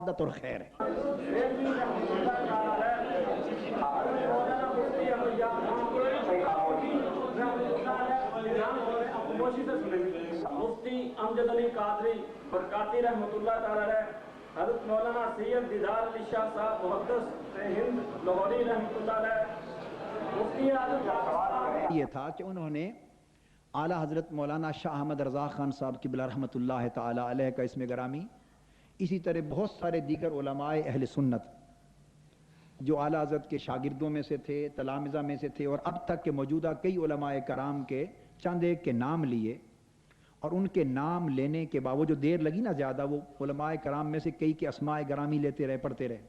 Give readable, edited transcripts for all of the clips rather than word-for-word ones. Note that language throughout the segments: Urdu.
عادت اور خیر ہے۔ مفتی امجد علی قادری برکاتی رحمۃ اللہ تعالی علیہ، حضرت مولانا سید دیدار علی شاہ صاحب محدث ہند لاہوری رحمۃ اللہ علیہ، مفتی اعظم یہ تھا کہ انہوں نے اعلیٰ حضرت مولانا شاہ احمد رضا خان صاحب قبلہ رحمۃ اللہ تعالی علیہ کا اسم گرامی، اسی طرح بہت سارے دیگر علماء اہل سنت جو اعلیٰ حضرت کے شاگردوں میں سے تھے، تلامذہ میں سے تھے، اور اب تک کے موجودہ کئی علماء کرام کے چند ایک کے نام لیے، اور ان کے نام لینے کے بعد وہ جو دیر لگی نا زیادہ، وہ علماء کرام میں سے کئی کے اسماء گرامی لیتے رہے، پڑھتے رہے۔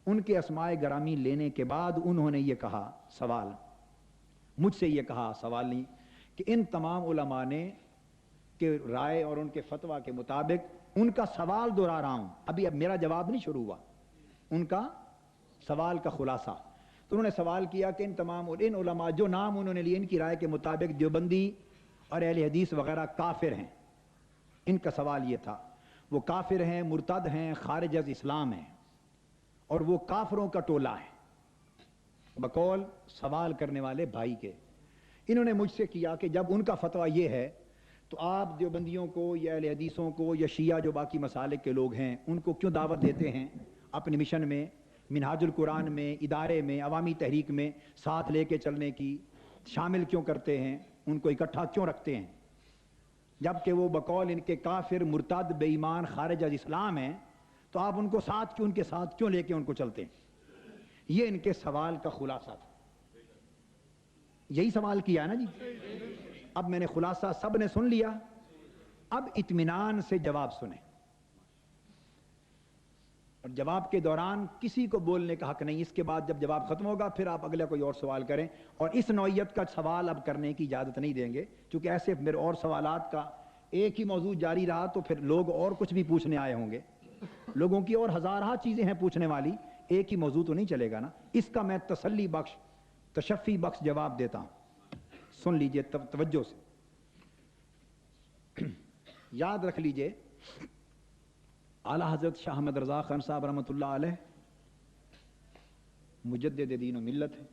ان کے اسماء گرامی لینے کے بعد انہوں نے یہ کہا، سوال مجھ سے یہ کہا، سوال نہیں، کہ ان تمام علماء نے کہ رائے اور ان کے فتویٰ کے مطابق ان کا سوال دہرا رہا ہوں، ابھی اب میرا جواب نہیں شروع ہوا، ان کا سوال کا خلاصہ۔ تو انہوں نے سوال کیا کہ ان علماء جو نام انہوں نے لیے، ان کی رائے کے مطابق دیوبندی اور اہل حدیث وغیرہ کافر ہیں۔ ان کا سوال یہ تھا، وہ کافر ہیں، مرتد ہیں، خارج از اسلام ہیں، اور وہ کافروں کا ٹولہ ہے، بقول سوال کرنے والے بھائی کے۔ انہوں نے مجھ سے کیا کہ جب ان کا فتویٰ یہ ہے تو آپ دیوبندیوں کو یا اہل حدیثوں کو یا شیعہ جو باقی مسالک کے لوگ ہیں ان کو کیوں دعوت دیتے ہیں اپنے مشن میں، منہاج القرآن میں، ادارے میں، عوامی تحریک میں ساتھ لے کے چلنے کی، شامل کیوں کرتے ہیں، ان کو اکٹھا کیوں رکھتے ہیں، جبکہ وہ بقول ان کے کافر، مرتد، بے ایمان، خارج از اسلام ہیں، تو آپ ان کو ساتھ کیوں، ان کے ساتھ کیوں لے کے ان کو چلتے ہیں؟ یہ ان کے سوال کا خلاصہ تھا۔ یہی سوال کیا ہے نا جی؟ اب میں نے خلاصہ سب نے سن لیا، اب اطمینان سے جواب سنیں، اور جواب کے دوران کسی کو بولنے کا حق نہیں۔ اس کے بعد جب جواب ختم ہوگا پھر آپ اگلا کوئی اور سوال کریں، اور اس نوعیت کا سوال اب کرنے کی اجازت نہیں دیں گے، کیونکہ ایسے میرے اور سوالات کا ایک ہی موضوع جاری رہا تو پھر لوگ اور کچھ بھی پوچھنے آئے ہوں گے، لوگوں کی اور ہزارہ چیزیں ہیں پوچھنے والی، ایک ہی موضوع تو نہیں چلے گا نا۔ اس کا میں تسلی بخش، تشفی بخش جواب دیتا ہوں، سن لیجئے توجہ سے، یاد رکھ لیجئے۔ اعلیٰ حضرت شاہ احمد رضا خان صاحب رحمۃ اللہ علیہ مجدد دین و ملت ہے،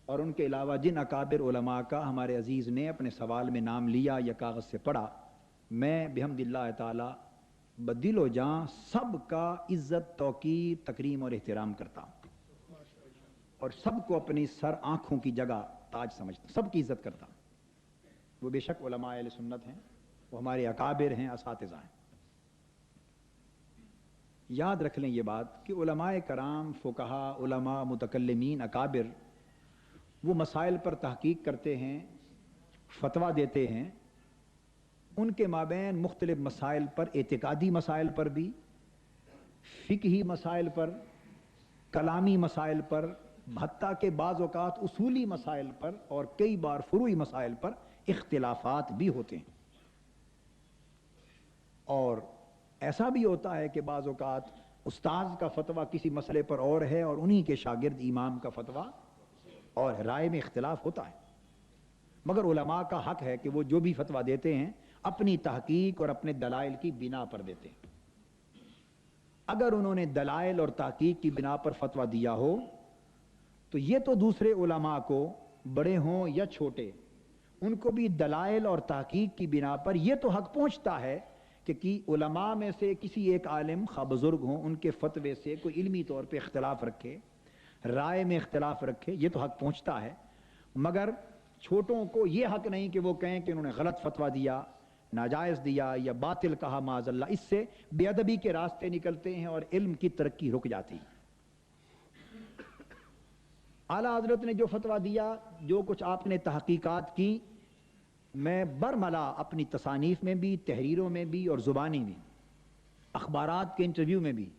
اور ان کے علاوہ جن اکابر علماء کا ہمارے عزیز نے اپنے سوال میں نام لیا یا کاغذ سے پڑھا، میں بحمد اللہ تعالی بدل و جاں سب کا عزت، توقیر، تکریم اور احترام کرتا ہوں، اور سب کو اپنی سر آنکھوں کی جگہ تاج سمجھتا ہوں، سب کی عزت کرتا ہوں۔ وہ بے شک علماء اہل سنت ہیں، وہ ہمارے اکابر ہیں، اساتذہ ہیں۔ یاد رکھ لیں یہ بات کہ علماء کرام، فقہا، علماء، متکلمین، اکابر وہ مسائل پر تحقیق کرتے ہیں، فتویٰ دیتے ہیں، ان کے مابین مختلف مسائل پر، اعتقادی مسائل پر بھی، فقہی مسائل پر، کلامی مسائل پر، حتیٰ کہ بعض اوقات اصولی مسائل پر اور کئی بار فروعی مسائل پر اختلافات بھی ہوتے ہیں، اور ایسا بھی ہوتا ہے کہ بعض اوقات استاذ کا فتویٰ کسی مسئلے پر اور ہے اور انہی کے شاگرد امام کا فتویٰ اور رائے میں اختلاف ہوتا ہے، مگر علماء کا حق ہے کہ وہ جو بھی فتویٰ دیتے ہیں اپنی تحقیق اور اپنے دلائل کی بنا پر دیتے ہیں۔ اگر انہوں نے دلائل اور تحقیق کی بنا پر فتویٰ دیا ہو تو یہ تو دوسرے علماء کو، بڑے ہوں یا چھوٹے، ان کو بھی دلائل اور تحقیق کی بنا پر یہ تو حق پہنچتا ہے کہ علماء میں سے کسی ایک عالم، خواہ بزرگ ہوں، ان کے فتوے سے کوئی علمی طور پہ اختلاف رکھے، رائے میں اختلاف رکھے، یہ تو حق پہنچتا ہے، مگر چھوٹوں کو یہ حق نہیں کہ وہ کہیں کہ انہوں نے غلط فتویٰ دیا، ناجائز دیا یا باطل کہا، معاذ اللہ۔ اس سے بے ادبی کے راستے نکلتے ہیں اور علم کی ترقی رک جاتی ہے۔ اعلیٰ حضرت نے جو فتویٰ دیا، جو کچھ آپ نے تحقیقات کی، میں برملا اپنی تصانیف میں بھی، تحریروں میں بھی اور زبانی میں، اخبارات کے انٹرویو میں بھی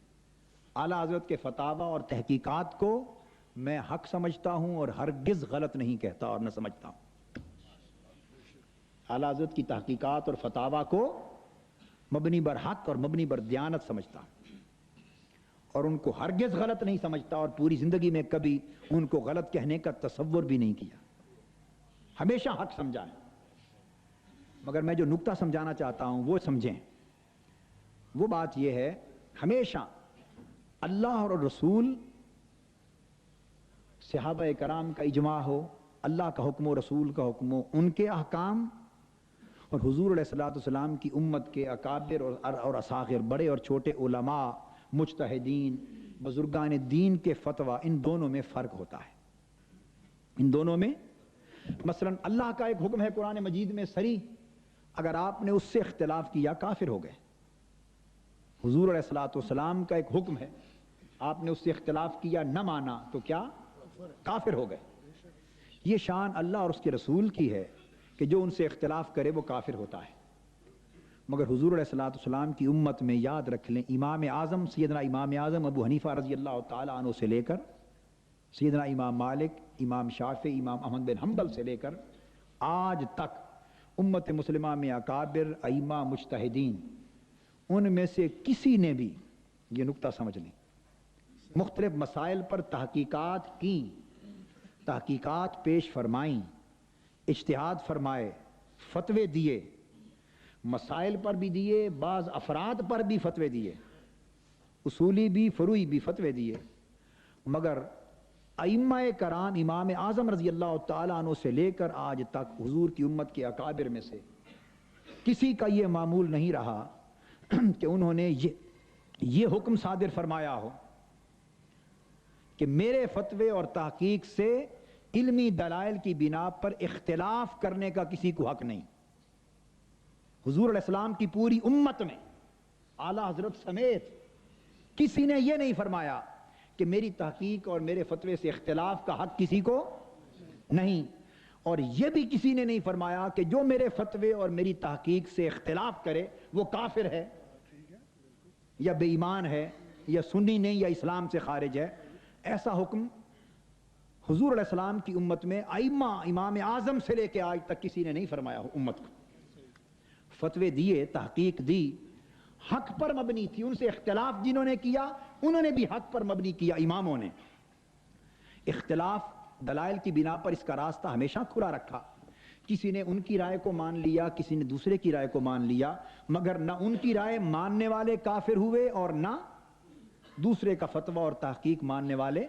اعلیٰ حضرت کے فتاویٰ اور تحقیقات کو میں حق سمجھتا ہوں اور ہرگز غلط نہیں کہتا اور نہ سمجھتا ہوں۔ اعلیٰ حضرت کی تحقیقات اور فتاویٰ کو مبنی بر حق اور مبنی بر دیانت سمجھتا ہوں، اور ان کو ہرگز غلط نہیں سمجھتا، اور پوری زندگی میں کبھی ان کو غلط کہنے کا تصور بھی نہیں کیا، ہمیشہ حق سمجھا ہے۔ مگر میں جو نکتہ سمجھانا چاہتا ہوں وہ سمجھیں، وہ بات یہ ہے ہمیشہ اللہ اور رسول، صحابہ کرام کا اجماع ہو، اللہ کا حکم و رسول کا حکم ہو، ان کے احکام، اور حضور علیہ الصلوۃ والسلام کی امت کے اکابر اور اصاغر، بڑے اور چھوٹے علماء، مجتہدین، بزرگان دین کے فتویٰ، ان دونوں میں فرق ہوتا ہے۔ ان دونوں میں مثلا اللہ کا ایک حکم ہے قرآن مجید میں صریح، اگر آپ نے اس سے اختلاف کیا کافر ہو گئے۔ حضور علیہ الصلوۃ والسلام کا ایک حکم ہے، آپ نے اس سے اختلاف کیا، نہ مانا، تو کیا؟ کافر ہو گئے۔ یہ شان اللہ اور اس کے رسول کی ہے کہ جو ان سے اختلاف کرے وہ کافر ہوتا ہے۔ مگر حضور علیہ الصلوۃ والسلام کی امت میں یاد رکھ لیں، امام اعظم سیدنا امام اعظم ابو حنیفہ رضی اللہ تعالیٰ عنہ سے لے کر سیدنا امام مالک، امام شافعی، امام احمد بن حنبل سے لے کر آج تک امت مسلمہ میں اکابر، ائمہ، مجتہدین، ان میں سے کسی نے بھی، یہ نقطہ سمجھ لیں، مختلف مسائل پر تحقیقات کی، تحقیقات پیش فرمائیں، اجتہاد فرمائے، فتوے دیے، مسائل پر بھی دیے، بعض افراد پر بھی فتوے دیے، اصولی بھی فروعی بھی فتوے دیے، مگر ائمہ کرام، امام اعظم رضی اللہ تعالیٰ عنہ سے لے کر آج تک حضور کی امت کے اکابر میں سے کسی کا یہ معمول نہیں رہا کہ انہوں نے یہ حکم صادر فرمایا ہو کہ میرے فتوے اور تحقیق سے علمی دلائل کی بنا پر اختلاف کرنے کا کسی کو حق نہیں۔ حضور علیہ السلام کی پوری امت میں اعلیٰ حضرت سمیت کسی نے یہ نہیں فرمایا کہ میری تحقیق اور میرے فتوے سے اختلاف کا حق کسی کو نہیں، اور یہ بھی کسی نے نہیں فرمایا کہ جو میرے فتوے اور میری تحقیق سے اختلاف کرے وہ کافر ہے یا بے ایمان ہے یا سنی نہیں یا اسلام سے خارج ہے۔ ایسا حکم حضور علیہ السلام کی امت میں ائمہ، امام اعظم سے لے کے آج تک کسی نے نہیں فرمایا امت کو۔ فتوے دیے، تحقیق دی، حق پر مبنی تھی، ان سے اختلاف جنہوں نے کیا انہوں نے بھی حق پر مبنی کیا۔ اماموں نے اختلاف دلائل کی بنا پر اس کا راستہ ہمیشہ کھلا رکھا، کسی نے ان کی رائے کو مان لیا، کسی نے دوسرے کی رائے کو مان لیا، مگر نہ ان کی رائے ماننے والے کافر ہوئے اور نہ دوسرے کا فتویٰ اور تحقیق ماننے والے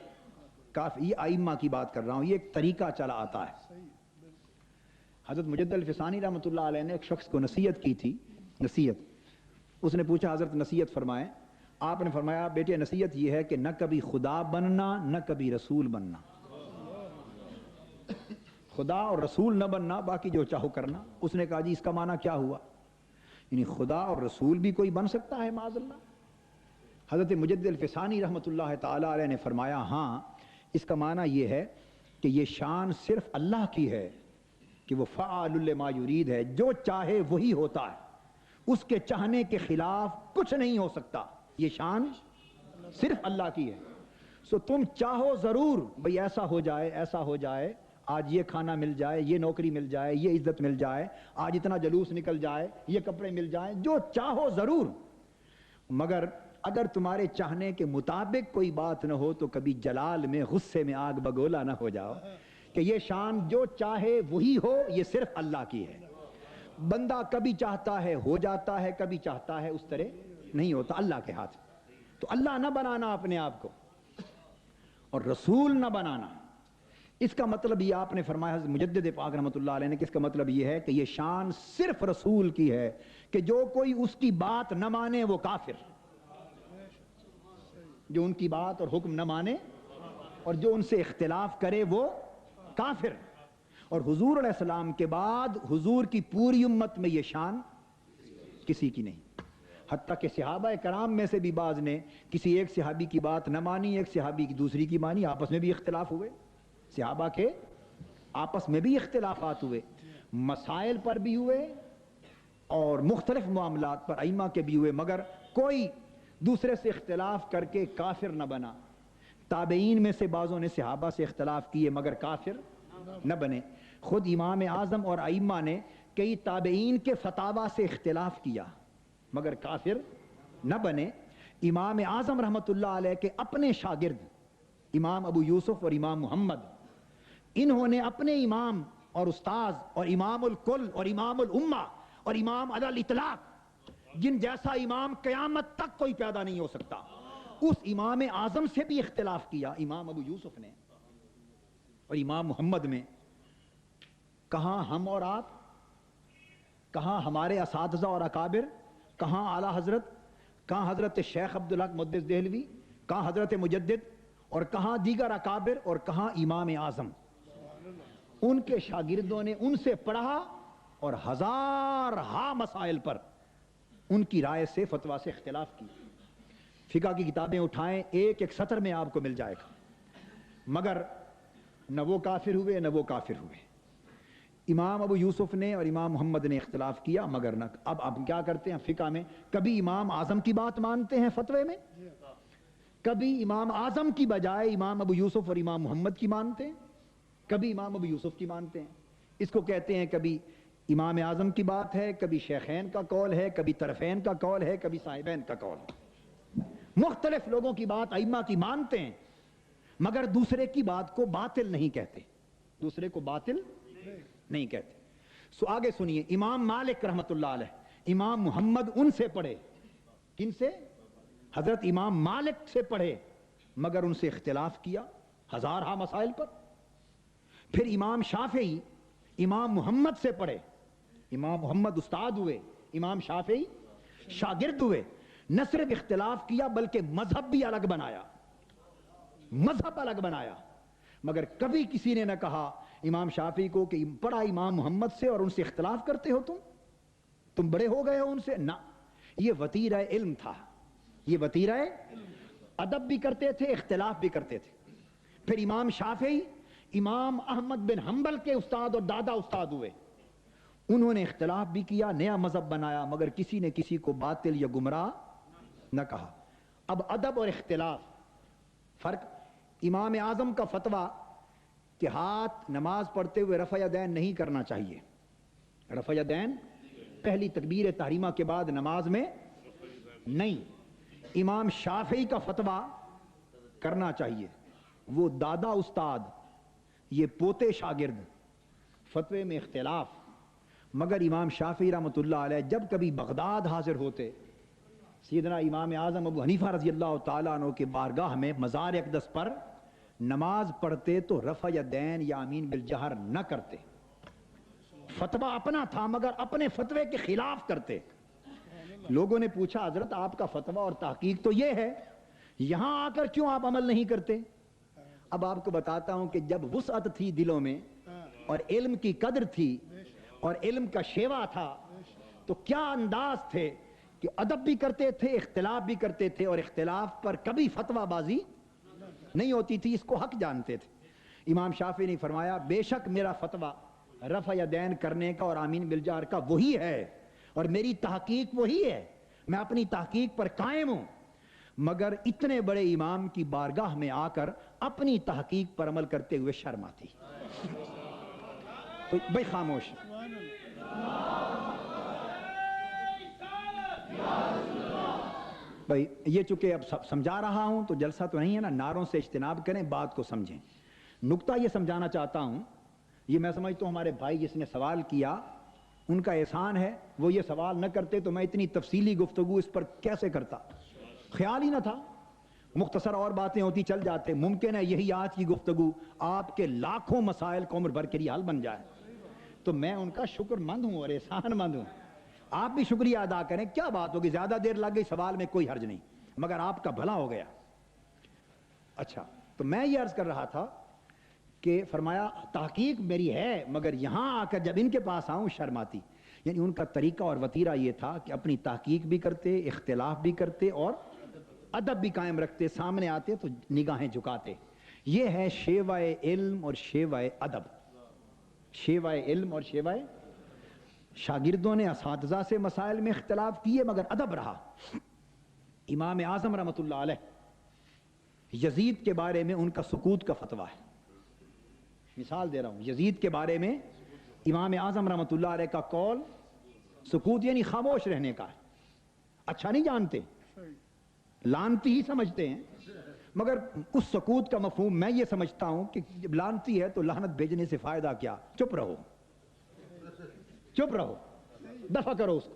کافر۔ یہ ائمہ کی بات کر رہا ہوں، یہ ایک طریقہ چلا آتا ہے۔ حضرت مجد الفسانی رحمۃ اللہ علیہ نے ایک شخص کو نصیحت کی تھی، نصیحت، اس نے پوچھا حضرت نصیحت فرمائیں، آپ نے فرمایا بیٹے نصیحت یہ ہے کہ نہ کبھی خدا بننا نہ کبھی رسول بننا، خدا اور رسول نہ بننا، باقی جو چاہو کرنا۔ اس نے کہا جی اس کا معنی کیا ہوا؟ یعنی خدا اور رسول بھی کوئی بن سکتا ہے معاذ اللہ؟ حضرت مجد الفسانی رحمۃ اللہ تعالی علیہ نے فرمایا ہاں، اس کا معنی یہ ہے کہ یہ شان صرف اللہ کی ہے کہ وہ فعال لما یرید ہے، جو چاہے وہی ہوتا ہے، اس کے چاہنے کے خلاف کچھ نہیں ہو سکتا۔ یہ شان صرف اللہ کی ہے۔ سو تم چاہو ضرور بھئی ایسا ہو جائے، ایسا ہو جائے، آج یہ کھانا مل جائے، یہ نوکری مل جائے، یہ عزت مل جائے، آج اتنا جلوس نکل جائے، یہ کپڑے مل جائیں، جو چاہو ضرور، مگر اگر تمہارے چاہنے کے مطابق کوئی بات نہ ہو تو کبھی جلال میں، غصے میں آگ بگولا نہ ہو جاؤ کہ یہ شان جو چاہے وہی ہو، یہ صرف اللہ کی ہے۔ بندہ کبھی چاہتا ہے ہو جاتا ہے، کبھی چاہتا ہے اس طرح نہیں ہوتا، اللہ کے ہاتھ۔ تو اللہ نہ بنانا اپنے آپ کو اور رسول نہ بنانا، اس کا مطلب یہ آپ نے فرمایا حضرت مجدد پاک رحمۃ اللہ علیہ نے کہ اس کا مطلب یہ ہے کہ یہ شان صرف رسول کی ہے کہ جو کوئی اس کی بات نہ مانے وہ کافر، جو ان کی بات اور حکم نہ مانے اور جو ان سے اختلاف کرے وہ کافر۔ اور حضور علیہ السلام کے بعد حضور کی پوری امت میں یہ شان کسی کی نہیں، حتیٰ کہ صحابہ کرام میں سے بھی بعض نے کسی ایک صحابی کی بات نہ مانی، ایک صحابی کی دوسری کی مانی، آپس میں بھی اختلاف ہوئے، صحابہ کے آپس میں بھی اختلافات ہوئے، مسائل پر بھی ہوئے اور مختلف معاملات پر ائمہ کے بھی ہوئے، مگر کوئی دوسرے سے اختلاف کر کے کافر نہ بنا۔ تابعین میں سے بعضوں نے صحابہ سے اختلاف کیے مگر کافر نہ بنے۔ خود امام اعظم اور ائمہ نے کئی تابعین کے فتاوی سے اختلاف کیا مگر کافر نہ بنے۔ امام اعظم رحمۃ اللہ علیہ کے اپنے شاگرد امام ابو یوسف اور امام محمد، انہوں نے اپنے امام اور استاذ اور امام الکل اور امام الامہ اور امام علی الاطلاق جن جیسا امام قیامت تک کوئی پیدا نہیں ہو سکتا، اس امام اعظم سے بھی اختلاف کیا امام ابو یوسف نے اور امام محمد میں. کہاں ہم اور آپ، کہاں ہمارے اساتذہ اور اکابر، کہاں اعلیٰ حضرت، کہاں حضرت شیخ عبدالحق محدث دہلوی، کہاں حضرت مجدد، اور کہاں دیگر اکابر، اور کہاں امام اعظم. ان کے شاگردوں نے ان سے پڑھا اور ہزارہا مسائل پر ان کی رائے سے فتویٰ سے اختلاف کی. فقہ کی کتابیں اٹھائیں، ایک ایک سطر میں آپ کو مل جائے گا. مگر نہ وہ کافر ہوئے نہ وہ کافر ہوئے. امام ابو یوسف نے اور امام محمد نے اختلاف کیا مگر نہ. اب کیا کرتے ہیں فقہ میں، کبھی امام اعظم کی بات مانتے ہیں فتوے میں، کبھی امام اعظم کی بجائے امام ابو یوسف اور امام محمد کی مانتے ہیں، کبھی امام ابو یوسف کی مانتے ہیں. اس کو کہتے ہیں کبھی امام اعظم کی بات ہے، کبھی شیخین کا قول ہے، کبھی طرفین کا قول ہے، کبھی صاحبین کا قول ہے. مختلف لوگوں کی بات ائمہ کی مانتے ہیں مگر دوسرے کی بات کو باطل نہیں کہتے، دوسرے کو باطل نہیں کہتے. سو آگے سنیے، امام مالک رحمت اللہ علیہ، امام محمد ان سے پڑھے. کن سے؟ حضرت امام مالک سے پڑھے مگر ان سے اختلاف کیا ہزارہا مسائل پر. پھر امام شافعی امام محمد سے پڑھے. امام محمد استاد ہوئے، امام شافعی شاگرد ہوئے. نہ صرف اختلاف کیا بلکہ مذہب بھی الگ بنایا، مذہب الگ بنایا. مگر کبھی کسی نے نہ کہا امام شافعی کو کہ پڑھا امام محمد سے اور ان سے اختلاف کرتے ہو، تم بڑے ہو گئے ہو ان سے. نہ، یہ وتیرہ علم تھا، یہ وتیرہ ادب بھی کرتے تھے، اختلاف بھی کرتے تھے. پھر امام شافعی امام احمد بن حنبل کے استاد اور دادا استاد ہوئے. انہوں نے اختلاف بھی کیا، نیا مذہب بنایا مگر کسی نے کسی کو باطل یا گمراہ نہ کہا. اب ادب اور اختلاف فرق. امام اعظم کا فتویٰ کہ ہاتھ نماز پڑھتے ہوئے رفع یدین نہیں کرنا چاہیے، رفع یدین پہلی تکبیر تحریمہ کے بعد نماز میں نہیں. امام شافعی کا فتویٰ کرنا چاہیے. وہ دادا استاد، یہ پوتے شاگرد، فتوے میں اختلاف. مگر امام شافعی رحمۃ اللہ علیہ جب کبھی بغداد حاضر ہوتے، سیدنا امام اعظم ابو حنیفہ رضی اللہ تعالیٰ عنہ کے بارگاہ میں مزار اقدس پر نماز پڑھتے تو رفع یدین یا آمین بالجہر نہ کرتے. فتویٰ اپنا تھا مگر اپنے فتوے کے خلاف کرتے. لوگوں نے پوچھا حضرت آپ کا فتویٰ اور تحقیق تو یہ ہے، یہاں آ کر کیوں آپ عمل نہیں کرتے؟ اب آپ کو بتاتا ہوں کہ جب وسعت تھی دلوں میں اور علم کی قدر تھی اور علم کا شیوا تھا تو کیا انداز تھے کہ ادب بھی کرتے تھے، اختلاف بھی کرتے تھے، اور اختلاف پر کبھی فتویٰ بازی نہیں ہوتی تھی. اس کو حق جانتے تھے. امام شافعی نے فرمایا بے شک میرا فتویٰ رفع یدین کرنے کا اور آمین بالجہر کا وہی ہے اور میری تحقیق وہی ہے، میں اپنی تحقیق پر قائم ہوں. مگر اتنے بڑے امام کی بارگاہ میں آ کر اپنی تحقیق پر عمل کرتے ہوئے شرم آتی. تو بھائی خاموش. بھائی یہ چونکہ اب سمجھا رہا ہوں تو جلسہ تو نہیں ہے نا، نعروں سے اجتناب کریں، بات کو سمجھیں. نقطہ یہ سمجھانا چاہتا ہوں، یہ میں سمجھتا ہوں ہمارے بھائی جس نے سوال کیا ان کا احسان ہے، وہ یہ سوال نہ کرتے تو میں اتنی تفصیلی گفتگو اس پر کیسے کرتا، خیال ہی نہ تھا. مختصر اور باتیں ہوتی چل جاتے. ممکن ہے یہی آج کی گفتگو آپ کے لاکھوں مسائل کو عمر بھر کے لیے حل بن جائے. تو میں ان کا شکر مند ہوں اور احسان مند ہوں. آپ بھی شکریہ ادا کریں. کیا بات ہوگی، زیادہ دیر لگ گئی سوال میں کوئی حرج نہیں، مگر آپ کا بھلا ہو گیا. اچھا، تو میں یہ عرض کر رہا تھا کہ فرمایا تحقیق میری ہے مگر یہاں آ کر جب ان کے پاس آؤں شرم آتی. یعنی ان کا طریقہ اور وتیرہ یہ تھا کہ اپنی تحقیق بھی کرتے، اختلاف بھی کرتے اور ادب بھی قائم رکھتے. سامنے آتے تو نگاہیں جھکاتے. یہ ہے شیوہ علم اور شیوہ ادب. شیوہ علم اور شیوہ، شاگردوں نے اساتذہ سے مسائل میں اختلاف کیے مگر ادب رہا. امام اعظم رحمۃ اللہ علیہ یزید کے بارے میں ان کا سکوت کا فتویٰ ہے. مثال دے رہا ہوں، یزید کے بارے میں امام اعظم رحمۃ اللہ علیہ کا قول سکوت یعنی خاموش رہنے کا ہے. اچھا نہیں جانتے، لانتی ہی سمجھتے ہیں، مگر اس سکوت کا مفہوم میں یہ سمجھتا ہوں کہ جب لانتی ہے تو لعنت بھیجنے سے فائدہ کیا، چپ رہو، چپ رہو، دفع کرو اس کو،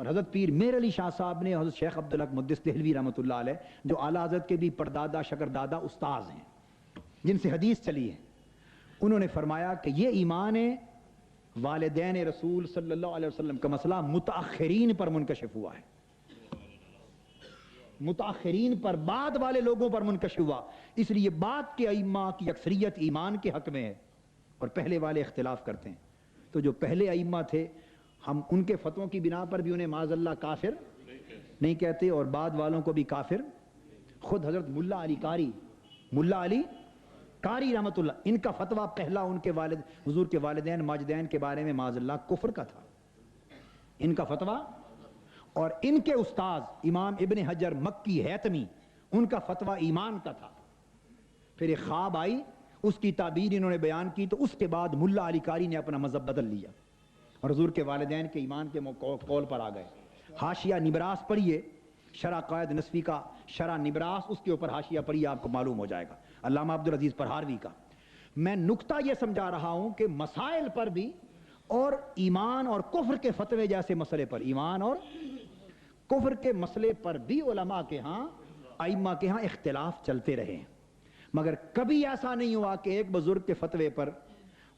اور حضرت پیر میر علی شاہ صاحب نے حضرت شیخ عبدالحق محدث دہلوی رحمۃ اللہ علیہ جو اعلیٰ حضرت کے بھی پردادا شکردادا استاذ ہیں جن سے حدیث چلی ہے، انہوں نے فرمایا کہ یہ ایمان ہے والدین رسول صلی اللہ علیہ وسلم کا مسئلہ متاخرین پر منکشف ہوا ہے، متاخرین پر، بعد والے لوگوں پر منکشف ہوا، اس لیے بعد کے ائمہ کی اکثریت ایمان کے حق میں ہے اور پہلے والے اختلاف کرتے ہیں۔ تو جو پہلے ائمہ تھے ہم ان کے فتووں کی بنا پر بھی انہیں معاذ اللہ کافر نہیں کہتے، اور بعد والوں کو بھی کافر۔ خود حضرت ملا علی قاری رحمۃ اللہ، ان کا فتویٰ پہلا ان کے والد حضور کے والدین ماجدین کے بارے میں معاذ اللہ کفر کا تھا، ان کا فتویٰ، اور ان کے استاذ امام ابن حجر مکی حیتمی ان کا فتویٰ ایمان کا تھا۔ پھر ایک خواب آئی، اس کی تعبیر انہوں نے بیان کی، تو اس کے بعد ملا علی قاری نے اپنا مذہب بدل لیا اور حضور کے والدین کے ایمان کے قول پر آ گئے۔ حاشیہ نبراس پڑھیے، شرح قائد نصفی کا شرح نبراس، اس کے اوپر حاشیہ پڑھیے، آپ کو معلوم ہو جائے گا، علامہ عبدالعزیز پرہاروی کا۔ میں نکتہ یہ سمجھا رہا ہوں کہ مسائل پر بھی اور ایمان اور کفر کے فتوے جیسے مسئلے پر، ایمان اور کفر کے مسئلے پر بھی علماء کے ہاں، ائمہ کے ہاں اختلاف چلتے رہے ہیں، مگر کبھی ایسا نہیں ہوا کہ ایک بزرگ کے فتوے پر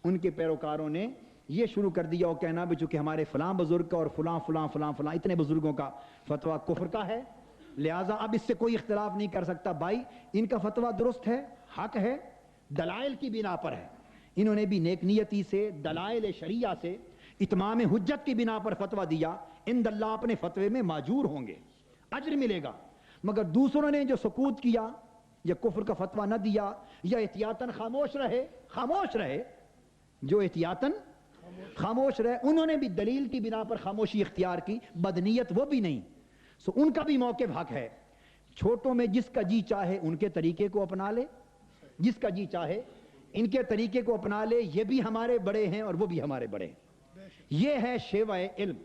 ان کے پیروکاروں نے یہ شروع کر دیا اور کہنا بھی چونکہ ہمارے فلاں بزرگ کا اور فلاں فلاں فلاں فلاں اتنے بزرگوں کا فتویٰ کفر کا ہے، لہٰذا اب اس سے کوئی اختلاف نہیں کر سکتا۔ بھائی ان کا فتویٰ درست ہے، حق ہے، دلائل کی بنا پر ہے، انہوں نے بھی نیک نیتی سے، دلائل شریعہ سے، اتمام حجت کی بنا پر فتویٰ دیا، عند اللہ اپنے فتوے میں ماجور ہوں گے، اجر ملے گا۔ مگر دوسروں نے جو سکوت کیا یا کفر کا فتویٰ نہ دیا یا احتیاطاً خاموش رہے، جو احتیاطاً خاموش رہے، انہوں نے بھی دلیل کی بنا پر خاموشی اختیار کی، بدنیت وہ بھی نہیں، سو ان کا بھی موقف حق ہے۔ چھوٹوں میں جس کا جی چاہے ان کے طریقے کو اپنا لے، جس کا جی چاہے ان کے طریقے کو اپنا لے، یہ بھی ہمارے بڑے ہیں اور وہ بھی ہمارے بڑے ہیں۔ یہ ہے شیوہ علم۔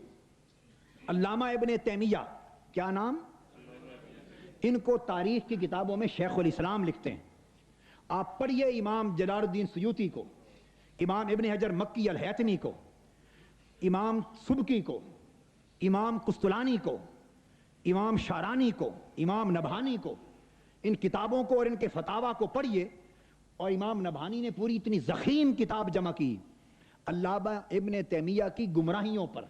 علامہ ابن تیمیہ، کیا نام؟ ان کو تاریخ کی کتابوں میں شیخ الاسلام لکھتے ہیں۔ آپ پڑھیے امام جلال الدین سیوطی کو، امام ابن حجر مکی الحیتمی کو، امام سبکی کو، امام قسطلانی کو، امام شارانی کو، امام نبھانی کو، ان کتابوں کو اور ان کے فتاویٰ کو پڑھیے۔ اور امام نبھانی نے پوری اتنی ضخیم کتاب جمع کی علامہ ابن تیمیہ کی گمراہیوں پر،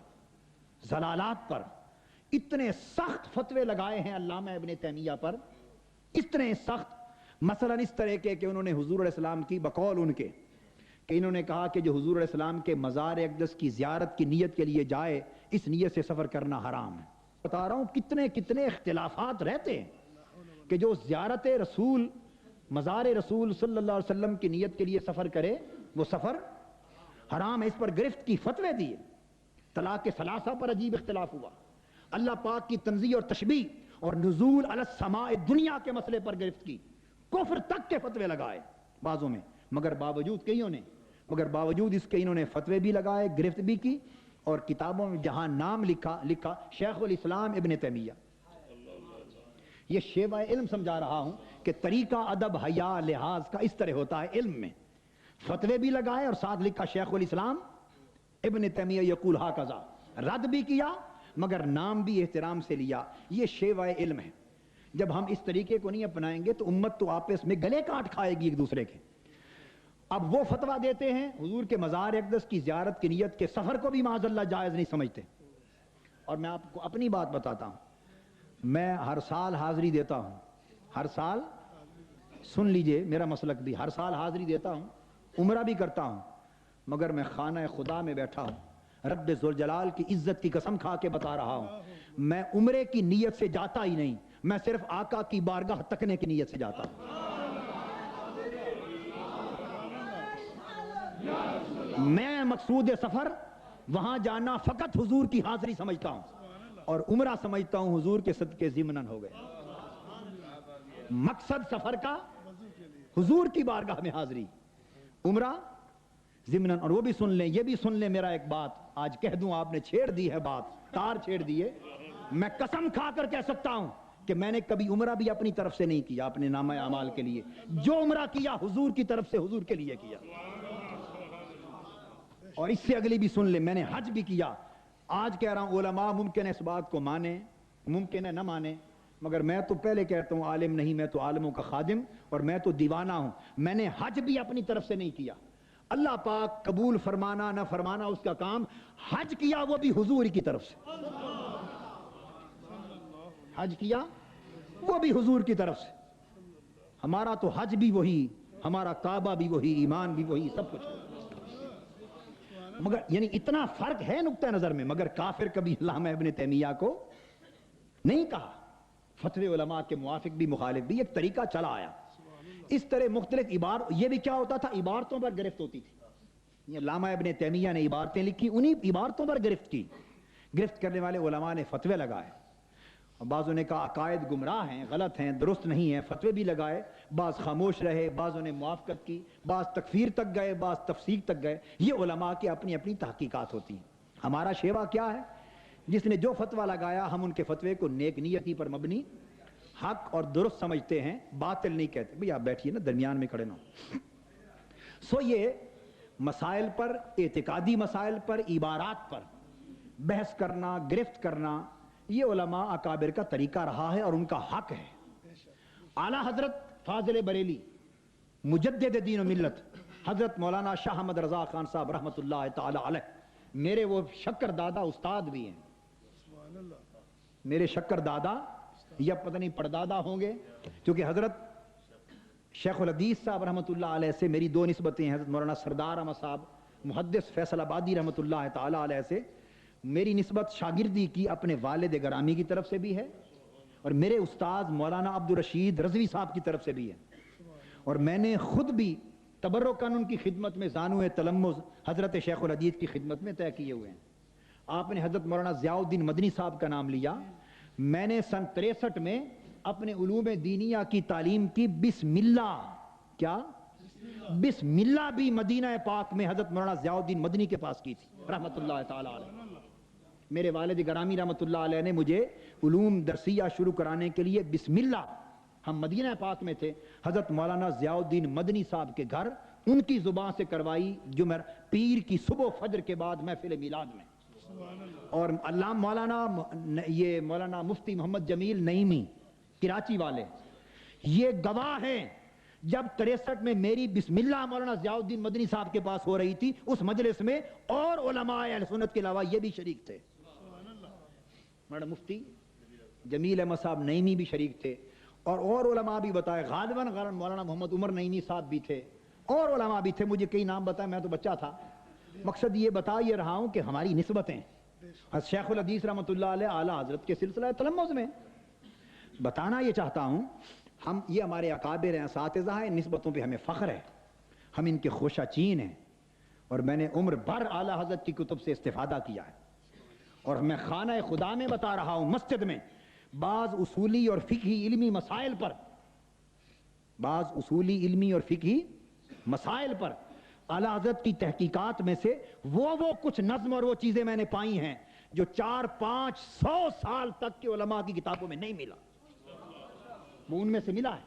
ضلالات پر، اتنے سخت فتوے لگائے ہیں علامہ ابن تیمیہ پر، اتنے سخت، مثلا اس طرح کے کہ انہوں نے حضور علیہ السلام کی بقول ان کے کہ انہوں نے کہا کہ جو حضور علیہ السلام کے مزار اقدس کی زیارت کی نیت کے لیے جائے، اس نیت سے سفر کرنا حرام ہے۔ بتا رہا ہوں کتنے اختلافات رہتے ہیں کہ جو زیارت رسول، مزار رسول صلی اللہ علیہ وسلم کی نیت کے لیے سفر کرے وہ سفر حرام ہے، اس پر گرفت کی، فتوے دیے۔ طلاق ثلاثہ پر عجیب اختلاف ہوا، اللہ پاک کی تنزیہ اور تشبیہ اور نزول علی السماء دنیا کے مسئلے پر گرفت کی، کفر تک کے فتوے لگائے بعضوں میں، مگر باوجود اس کے انہوں نے فتوے بھی لگائے، گرفت بھی کی، اور کتابوں میں جہاں نام لکھا شیخ الاسلام ابن تیمیہ۔ یہ شیوہ علم سمجھا رہا ہوں کہ طریقہ ادب حیا لحاظ کا اس طرح ہوتا ہے علم میں، فتوے بھی لگائے اور ساتھ لکھا شیخ الاسلام ابن تیمیہ یقول ہاکذا، رد بھی کیا مگر نام بھی احترام سے لیا۔ یہ شیوہ علم ہے۔ جب ہم اس طریقے کو نہیں اپنائیں گے تو امت تو آپس میں گلے کاٹ کھائے گی ایک دوسرے کے۔ اب وہ فتویٰ دیتے ہیں حضور کے مزار اقدس کی زیارت کی نیت کے سفر کو بھی معاذ اللہ جائز نہیں سمجھتے۔ اور میں آپ کو اپنی بات بتاتا ہوں، میں ہر سال حاضری دیتا ہوں، ہر سال، سن لیجئے میرا مسلک بھی، ہر سال حاضری دیتا ہوں، عمرہ بھی کرتا ہوں، مگر میں خانہ خدا میں بیٹھا ہوں، رب ذوالجلال کی عزت کی قسم کھا کے بتا رہا ہوں، میں عمرے کی نیت سے جاتا ہی نہیں، میں صرف آقا کی بارگاہ تکنے کی نیت سے جاتا ہوں۔ میں مقصود سفر وہاں جانا فقط حضور کی حاضری سمجھتا ہوں، اور عمرہ سمجھتا ہوں حضور کے صدقے ضمناً ہو گئے۔ مقصد سفر کا حضور کی بارگاہ میں حاضری، عمرہ ضمناً۔ اور وہ بھی سن لیں، یہ بھی سن لیں میرا ایک بات، آج کہہ دوں، آپ نے چھیڑ دی ہے بات، تار چھیڑ دیے، میں قسم کھا کر کہہ سکتا ہوں کہ میں نے کبھی عمرہ بھی اپنی طرف سے نہیں کیا، اپنے نامہ اعمال کے لیے، جو عمرہ کیا حضور کی طرف سے حضور کے لیے کیا۔ اور اس سے اگلی بھی سن لیں، میں نے حج بھی کیا، آج کہہ رہا ہوں علماء ممکن ہے اس بات کو مانیں، ممکن ہے نہ مانیں، مگر میں تو پہلے کہتا ہوں عالم نہیں، میں تو عالموں کا خادم اور میں تو دیوانہ ہوں۔ میں نے حج بھی اپنی طرف سے نہیں کیا، اللہ پاک قبول فرمانا نہ فرمانا اس کا کام، حج کیا وہ بھی حضور کی طرف سے، حج کیا وہ بھی حضور کی طرف سے۔ ہمارا تو حج بھی وہی، ہمارا کعبہ بھی وہی، ایمان بھی وہی، سب کچھ، مگر یعنی اتنا فرق ہے نقطہ نظر میں، مگر کافر کبھی علامہ ابن تیمیہ کو نہیں کہا، فتوے علماء کے موافق بھی مخالف بھی، ایک طریقہ چلا آیا۔ اس طرح مختلف یہ بھی کیا ہوتا تھا، عبارتوں پر گرفت ہوتی تھی، یہ علامہ ابن تیمیہ نے عبارتیں لکھی، انہی عبارتوں پر گرفت کی، گرفت کرنے والے علماء نے فتوے لگائے، بعضوں نے کہا عقائد گمراہ ہیں، غلط ہیں، درست نہیں ہیں، فتوے بھی لگائے، بعض خاموش رہے، بعضوں نے موافقت کی، بعض تکفیر تک گئے، بعض تفسیق تک گئے۔ یہ علماء کی اپنی اپنی تحقیقات ہوتی ہیں۔ ہمارا شیوا کیا ہے، جس نے جو فتویٰ لگایا ہم ان کے فتوے کو نیک نیتی پر مبنی حق اور درست سمجھتے ہیں، باطل نہیں کہتے۔ بھئی آپ بیٹھیے نا، درمیان میں کھڑے نہ ہو۔ سو یہ مسائل پر، اعتقادی مسائل پر، عبارات پر بحث کرنا، گرفت کرنا، یہ علماء اکابر کا طریقہ رہا ہے اور ان کا حق ہے۔ اعلیٰ حضرت فاضل بریلی مجدد دین و ملت حضرت مولانا شاہ احمد رضا خان صاحب رحمۃ اللہ تعالی علیہ، میرے وہ شکر دادا استاد بھی ہیں، میرے شکر دادا یا پتہ نہیں پردادا ہوں گے، کیونکہ حضرت شیخ الحدیث صاحب رحمۃ اللہ علیہ سے میری دو نسبتیں ہیں، حضرت مولانا سردار احمد صاحب محدث فیصل آبادی رحمۃ اللہ تعالی علیہ سے میری نسبت شاگردی کی اپنے والد گرامی کی طرف سے بھی ہے، اور میرے استاد مولانا عبد الرشید رضوی صاحب کی طرف سے بھی ہے، اور میں نے خود بھی تبرکاً ان کی خدمت میں زانو تلمذ حضرت شیخ الحدیث کی خدمت میں طے کیے ہوئے ہیں۔ آپ نے حضرت مولانا ضیاء الدین مدنی صاحب کا نام لیا، میں نے سن 63 میں اپنے علوم دینیہ کی تعلیم کی بسم اللہ، کیا بسم اللہ بھی مدینہ پاک میں حضرت مولانا ضیاء الدین مدنی کے پاس کی تھی رحمۃ اللہ تعالی علیہ۔ میرے والد گرامی رحمۃ اللہ علیہ نے مجھے علوم درسیہ شروع کرانے کے لیے بسم اللہ، ہم مدینہ پاک میں تھے، حضرت مولانا ضیاء الدین مدنی صاحب کے گھر ان کی زبان سے کروائی، جو پیر کی صبح و فجر کے بعد محفل میلاد میں، اور علامہ مولانا مفتی محمد جمیل نعیمی کراچی والے یہ گواہ ہیں، جب 63 میں میری بسم اللہ مولانا ضیاء الدین مدنی صاحب کے پاس ہو رہی تھی، اس مجلس میں اور علماء اہل سنت کے علاوہ یہ بھی شریک تھے، مولانا مفتی جمیل احمد صاحب نعیمی بھی شریک تھے، اور علماء بھی بتائے، غالباً مولانا محمد عمر نعیمی صاحب بھی تھے، اور علماء بھی تھے، مجھے کئی نام بتائے، میں تو بچہ تھا۔ مقصد یہ بتا یہ رہا ہوں کہ ہماری نسبتیں شیخ الحدیث رحمۃ اللہ علیہ اعلیٰ حضرت کے سلسلہ تلمذ میں، بتانا یہ چاہتا ہوں، ہم یہ ہمارے اکابر ہیں، اساتذہ ہیں، نسبتوں پہ ہمیں فخر ہے، ہم ان کے خوشہ چین ہیں، اور میں نے عمر بھر اعلیٰ حضرت کی کتب سے استفادہ کیا ہے، اور میں خانہ خدا میں بتا رہا ہوں، مسجد میں بعض اصولی اور فقہی علمی مسائل پر، بعض اصولی علمی اور فقہی مسائل پر اعلیٰ حضرت کی تحقیقات میں سے وہ کچھ نظم اور وہ چیزیں میں نے پائی ہیں جو 400-500 سال تک کے علماء کی کتابوں میں نہیں ملا، وہ ان میں سے ملا ہے،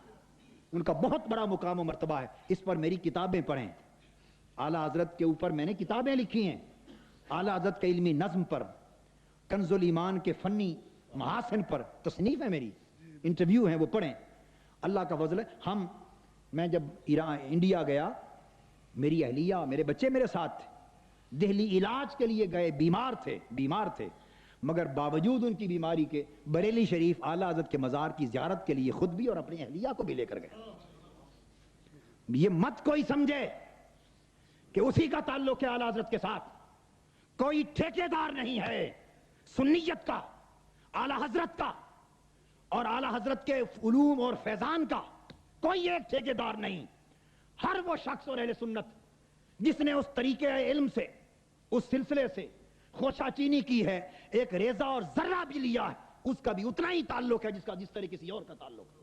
ان کا بہت بڑا مقام و مرتبہ ہے، اس پر میری کتابیں پڑھیں، اعلیٰ حضرت کے اوپر میں نے کتابیں لکھی ہیں، اعلیٰ حضرت کے علمی نظم پر، کنز الایمان کے فنی محاسن پر تصنیف ہے میری، انٹرویو ہیں، وہ پڑھیں، اللہ کا فضل ہے۔ میں جب انڈیا گیا، میری اہلیہ میرے بچے میرے ساتھ تھے، دہلی علاج کے لیے گئے، بیمار تھے، مگر باوجود ان کی بیماری کے بریلی شریف اعلیٰ حضرت کے مزار کی زیارت کے لیے خود بھی اور اپنی اہلیہ کو بھی لے کر گئے۔ یہ مت کوئی سمجھے کہ اسی کا تعلق ہے اعلیٰ حضرت کے ساتھ، کوئی ٹھیکیدار نہیں ہے سنیت کا، اعلیٰ حضرت کا اور اعلیٰ حضرت کے علوم اور فیضان کا کوئی ایک ٹھیکیدار نہیں۔ ہر وہ شخص اور اہل سنت جس نے اس طریقے علم سے، اس سلسلے سے خوشہ چینی کی ہے، ایک ریزہ اور ذرہ بھی لیا ہے، اس کا بھی اتنا ہی تعلق ہے جس طرح کسی اور کا تعلق ہے۔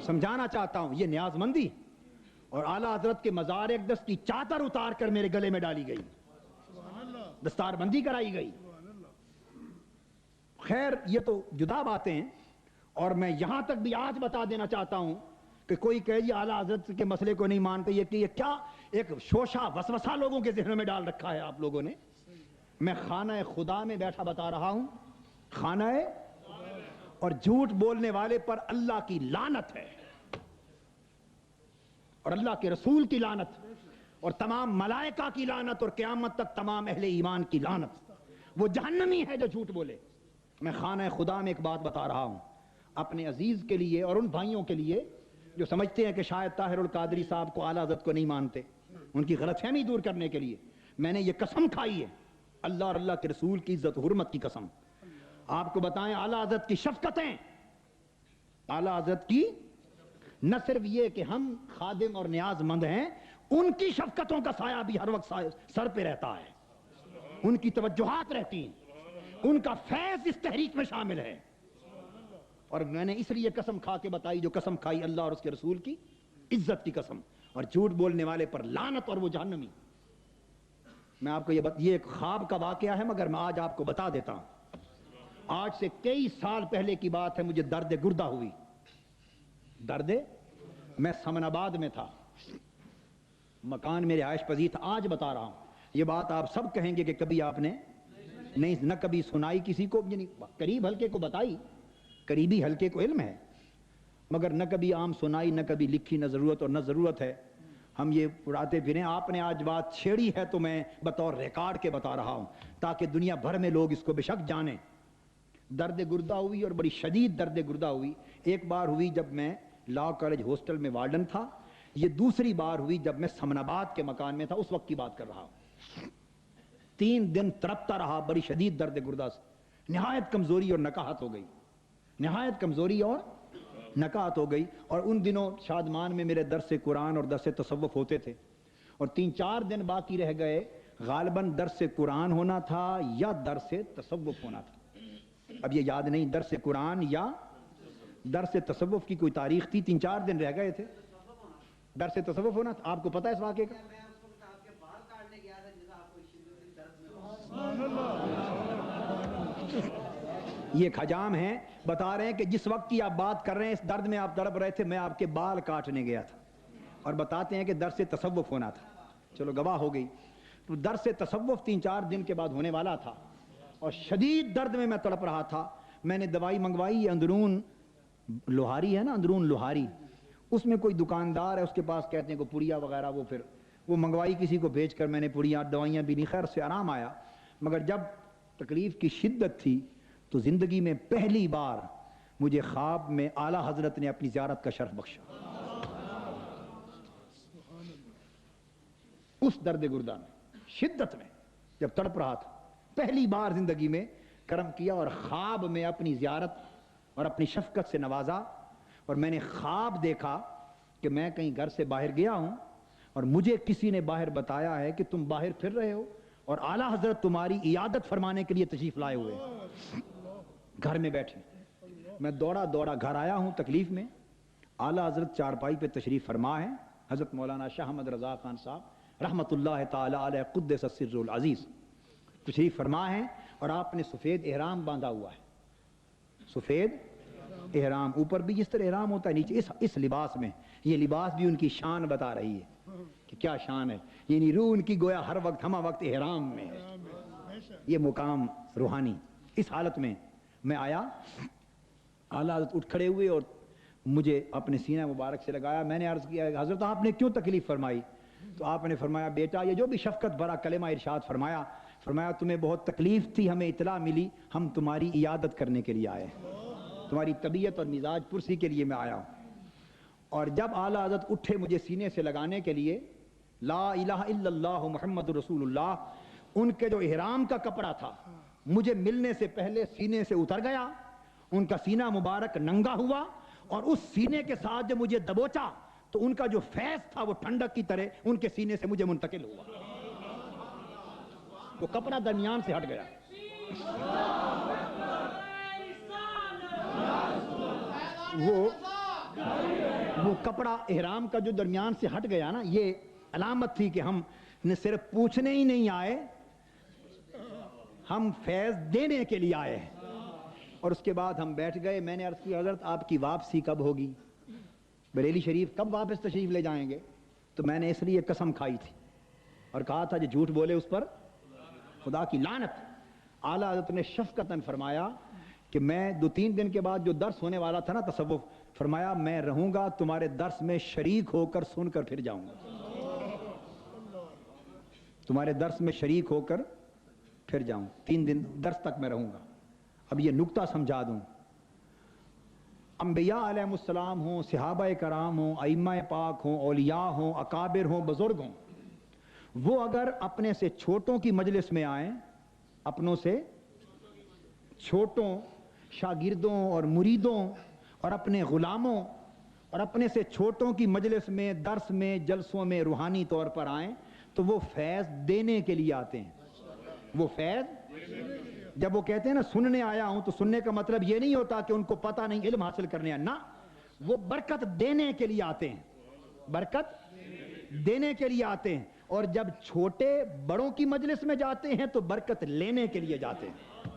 سمجھانا چاہتا ہوں، یہ نیاز مندی اور اعلیٰ حضرت کے مزار اقدس کی چادر اتار کر میرے گلے میں ڈالی گئی، دستار بندی کرائی گئی۔ خیر یہ تو جدا باتیں ہیں، اور میں یہاں تک بھی آج بتا دینا چاہتا ہوں کہ کوئی کہے جی اعلیٰ حضرت کے مسئلے کو نہیں مانتے، یہ کیا ایک شوشہ وسوسہ لوگوں کے ذہنوں میں ڈال رکھا ہے آپ لوگوں نے۔ میں خانہ خدا میں بیٹھا بتا رہا ہوں، خانہ، اور جھوٹ بولنے والے پر اللہ کی لعنت ہے، اور اللہ کے رسول کی لعنت، اور تمام ملائکہ کی لعنت، اور قیامت تک تمام اہل ایمان کی لعنت۔ وہ جہنمی ہے جو جھوٹ بولے۔ میں خانہ خدا میں ایک بات بتا رہا ہوں اپنے عزیز کے لیے اور ان بھائیوں کے لیے جو سمجھتے ہیں کہ شاید طاہر القادری صاحب کو اعلیٰ حضرت کو نہیں مانتے، ان کی غلط فہمی دور کرنے کے لیے میں نے یہ قسم کھائی ہے، اللہ اور اللہ کے رسول کی عزت و حرمت کی قسم۔ آپ کو بتائیں، اعلیٰ حضرت کی شفقتیں، اعلیٰ حضرت کی نہ صرف یہ کہ ہم خادم اور نیاز مند ہیں، ان کی شفقتوں کا سایہ بھی ہر وقت سر پہ رہتا ہے، ان کی توجہات رہتی ہیں، ان کا فیض اس تحریک میں شامل ہے۔ اور میں نے اس لیے قسم کھا کے بتائی جو قسم کھائی اللہ اور اس کے رسول کی عزت کی قسم، اور جھوٹ بولنے والے پر لعنت اور وہ جہنمی۔ میں آپ کو یہ ایک خواب کا واقعہ ہے، مگر میں آج آپ کو بتا دیتا ہوں۔ آج سے کئی سال پہلے کی بات ہے، مجھے درد گردہ ہوئی، میں سمن آباد میں تھا، مکان میں رہائش پذیر تھا۔ آج بتا رہا ہوں، یہ بات آپ سب کہیں گے کہ کبھی آپ نے نہیں، نہ کبھی سنائی کسی کو، یعنی قریب حلقے کو بتائی، قریبی حلقے کو علم ہے، مگر نہ کبھی عام سنائی، نہ کبھی لکھی، نہ ضرورت اور نہ ضرورت ہے ہم یہ اڑاتے پھریں۔ آپ نے آج بات چھیڑی ہے تو میں بطور ریکارڈ کے بتا رہا ہوں تاکہ دنیا بھر میں لوگ اس کو بے شک جانیں۔ درد گردہ ہوئی، اور بڑی شدید درد گردہ ہوئی۔ ایک بار ہوئی جب میں لا کالج ہاسٹل میں وارڈن تھا، یہ دوسری بار ہوئی جب میں سمن آباد کے مکان میں تھا، اس وقت کی بات کر رہا ہوں۔ 3 دن تڑپتا رہا بڑی شدید درد گردہ سے، نہایت کمزوری اور نکاہت ہو گئی، نہایت کمزوری اور نکاہت ہو گئی۔ اور ان دنوں شادمان میں میرے درس قرآن اور درس تصوف ہوتے تھے، اور 3-4 دن باقی رہ گئے، غالباً درس قرآن ہونا تھا یا درس تصوف ہونا تھا، اب یہ یاد نہیں، درس قرآن یا درس تصوف کی کوئی تاریخ تھی۔ 3-4 دن رہ گئے تھے، درس تصوف ہونا تھا۔ آپ کو پتہ ہے اس واقعے کا؟ یہ ایک حجام ہیں، بتا رہے ہیں کہ جس وقت کی آپ بات کر رہے ہیں اس درد میں آپ تڑپ رہے تھے، میں آپ کے بال کاٹنے گیا تھا، اور بتاتے ہیں کہ درس تصوف ہونا تھا۔ چلو گواہ ہو گئی، تو درس تصوف 3-4 دن کے بعد ہونے والا تھا، اور شدید درد میں تڑپ رہا تھا۔ میں نے دوائی منگوائی، یہ اندرون لوہاری ہے نا، اندرون لوہاری، اس میں کوئی دکاندار ہے، اس کے پاس کہتے ہیں کو پڑیا وغیرہ، وہ منگوائی کسی کو بھیج کر، میں نے پڑیا دوائیاں بھی نہیں، خیر سے آرام آیا۔ مگر جب تکلیف کی شدت تھی تو زندگی میں پہلی بار مجھے خواب میں اعلیٰ حضرت نے اپنی زیارت کا شرف بخشا۔ اس درد گردہ میں، شدت میں جب تڑپ رہا تھا، پہلی بار زندگی میں کرم کیا، اور خواب میں اپنی زیارت اور اپنی شفقت سے نوازا۔ اور میں نے خواب دیکھا کہ میں کہیں گھر سے باہر گیا ہوں، اور مجھے کسی نے باہر بتایا ہے کہ تم باہر پھر رہے ہو، اور اعلیٰ حضرت تمہاری عیادت فرمانے کے لیے تشریف لائے ہوئے ہیں، گھر میں بیٹھے۔ میں دوڑا گھر آیا ہوں تکلیف میں، اعلیٰ حضرت چارپائی پہ تشریف فرما ہے، حضرت مولانا شاہ احمد رضا خان صاحب رحمۃ اللہ تعالی علیہ قدس السر العزیز تشریف فرما ہے، اور آپ نے سفید احرام باندھا ہوا ہے، سفید احرام، اوپر بھی جس طرح احرام ہوتا ہے نیچے اس لباس میں۔ یہ لباس بھی ان کی شان بتا رہی ہے کہ کیا شان ہے، یعنی روح ان کی گویا ہر وقت ہمہ وقت احرام میں ہے، یہ مقام روحانی۔ اس حالت میں میں آیا، اعلیٰ حضرت اٹھ کھڑے ہوئے اور مجھے اپنے سینہ مبارک سے لگایا۔ میں نے عرض کیا حضرت آپ نے کیوں تکلیف فرمائی؟ تو آپ نے فرمایا بیٹا، یہ جو بھی شفقت بھرا کلمہ ارشاد فرمایا تمہیں بہت تکلیف تھی، ہمیں اطلاع ملی، ہم تمہاری عیادت کرنے کے لیے آئے ہیں، تمہاری طبیعت اور مزاج پرسی کے لیے میں آیا ہوں۔ اور جب اعلیٰ حضرت اٹھے مجھے سینے سے لگانے کے لیے، لا الہ الا اللہ محمد رسول اللہ، ان کے جو احرام کا کپڑا تھا مجھے ملنے سے پہلے سینے سے اتر گیا، ان کا سینہ مبارک ننگا ہوا، اور اس سینے کے ساتھ جو مجھے دبوچا تو ان کا جو فیض تھا وہ ٹھنڈک کی طرح ان کے سینے سے مجھے منتقل ہوا، وہ کپڑا درمیان سے ہٹ گیا۔ وہ کپڑا احرام کا جو درمیان سے ہٹ گیا نا، یہ علامت تھی کہ ہم نے صرف پوچھنے ہی نہیں آئے، ہم فیض دینے کے لیے آئے ہیں۔ اور اس کے بعد ہم بیٹھ گئے۔ میں نے عرض کی حضرت آپ کی واپسی کب ہوگی؟ بریلی شریف کب واپس تشریف لے جائیں گے؟ تو میں نے اس لیے قسم کھائی تھی اور کہا تھا جو جھوٹ بولے اس پر خدا کی لعنت۔ اعلیٰ حضرت نے شفقتاً فرمایا کہ میں 2-3 دن کے بعد جو درس ہونے والا تھا نا تصوف، فرمایا میں رہوں گا تمہارے درس میں شریک ہو کر سن کر پھر جاؤں گا، تمہارے درس میں شریک ہو کر پھر جاؤں، 3 دن درس تک میں رہوں گا۔ اب یہ نکتہ سمجھا دوں، انبیاء علیہ السلام ہوں، صحابہ کرام ہوں، ائمہ پاک ہوں، اولیاء ہوں، اکابر ہوں، بزرگ ہوں، وہ اگر اپنے سے چھوٹوں کی مجلس میں آئیں، اپنوں سے چھوٹوں، شاگردوں اور مریدوں اور اپنے غلاموں اور اپنے سے چھوٹوں کی مجلس میں، درس میں، جلسوں میں روحانی طور پر آئیں تو وہ فیض دینے کے لیے آتے ہیں۔ وہ فیض، جب وہ کہتے ہیں نا سننے آیا ہوں، تو سننے کا مطلب یہ نہیں ہوتا کہ ان کو پتہ نہیں علم حاصل کرنے آیا، نہ، وہ برکت دینے کے لیے آتے ہیں، برکت دینے کے لیے آتے ہیں۔ اور جب چھوٹے بڑوں کی مجلس میں جاتے ہیں تو برکت لینے کے لیے جاتے ہیں۔